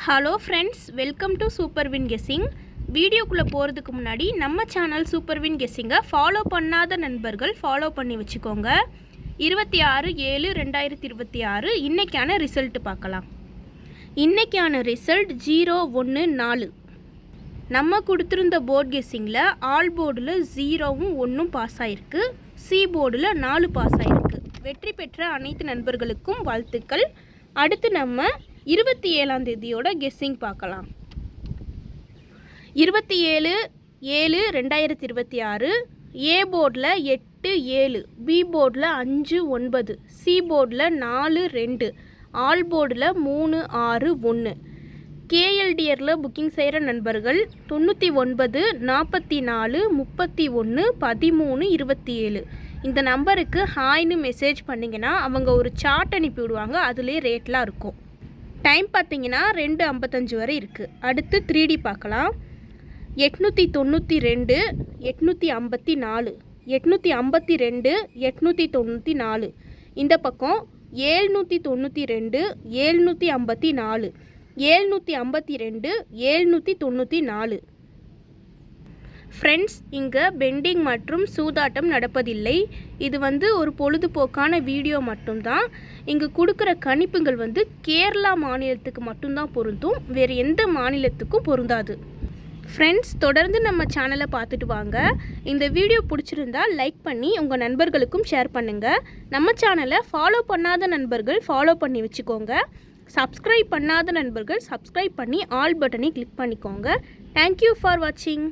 Hello friends, welcome to super win guessing. வீடியோக்குள்ளே போகிறதுக்கு முன்னாடி நம்ம சேனல் சூப்பர் வின் கெஸ்ஸிங்கை ஃபாலோ பண்ணாத நண்பர்கள் ஃபாலோ பண்ணி வச்சுக்கோங்க. 26/7/2026 இன்றைக்கான ரிசல்ட் பார்க்கலாம். இன்றைக்கான ரிசல்ட் 014. நம்ம கொடுத்துருந்த போர்ட் கெஸ்ஸிங்கில் ஆல் போர்டில் 0வும் 1ம் பாஸ் ஆகிருக்கு, சி போர்டில் 4 பாஸ் ஆகிருக்கு. வெற்றி பெற்ற அனைத்து நண்பர்களுக்கும் வாழ்த்துக்கள். அடுத்து நம்ம 27ஆம் தேதியோட கெஸ்ஸிங் பார்க்கலாம். 27/7/2026 ஏ போர்டில் 8-7, பி போர்டில் 5-9, சி போர்டில் 4-2, ஆல் போர்டில் 3-6-1. கேஎல்டிஆரில் புக்கிங் செய்கிற நண்பர்கள் 99 44 31 13 27 இந்த நம்பருக்கு ஹாய்னு மெசேஜ் பண்ணிங்கன்னா அவங்க ஒரு சார்ட் அனுப்பி விடுவாங்க. அதுலேயே ரேட்லாம் இருக்கும். டைம் பார்த்தீங்கன்னா 2:55 வரை இருக்குது. அடுத்து 3D பார்க்கலாம். 892 854 852 894. இந்த பக்கம் 792 754 752 794. ஃப்ரெண்ட்ஸ், இங்கே பெண்டிங் மற்றும் சூதாட்டம் நடப்பதில்லை. இது ஒரு பொழுதுபோக்கான வீடியோ மட்டும்தான். இங்கு கொடுக்குற கணிப்புகள் கேரளா மாநிலத்துக்கு மட்டும்தான் பொருந்தும், வேறு எந்த மாநிலத்துக்கும் பொருந்தாது. ஃப்ரெண்ட்ஸ், தொடர்ந்து நம்ம சேனலை பார்த்துட்டு வாங்க. இந்த வீடியோ பிடிச்சிருந்தா லைக் பண்ணி உங்கள் நண்பர்களுக்கும் ஷேர் பண்ணுங்கள். நம்ம சேனலை ஃபாலோ பண்ணாத நண்பர்கள் ஃபாலோ பண்ணி வச்சுக்கோங்க. சப்ஸ்கிரைப் பண்ணாத நண்பர்கள் சப்ஸ்கிரைப் பண்ணி ஆல் பட்டனை கிளிக் பண்ணிக்கோங்க. தேங்க்யூ ஃபார் வாட்சிங்.